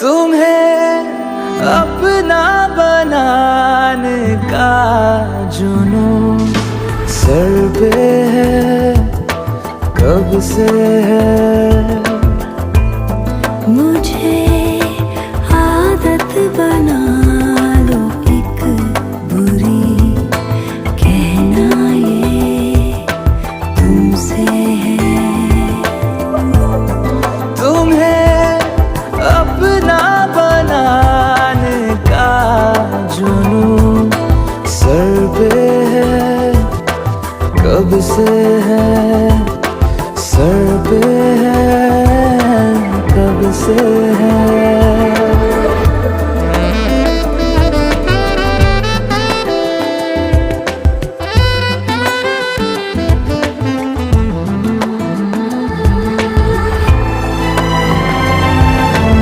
तुम्हें अपना बनाने का जुनून सर पे है, कब से है। मुझे आदत बना लो एक बुरी, कहना ये तुमसे है। तुम्हें अपना बनाने का जुनून सर पे है, कब से है, सर पे है, कब से है।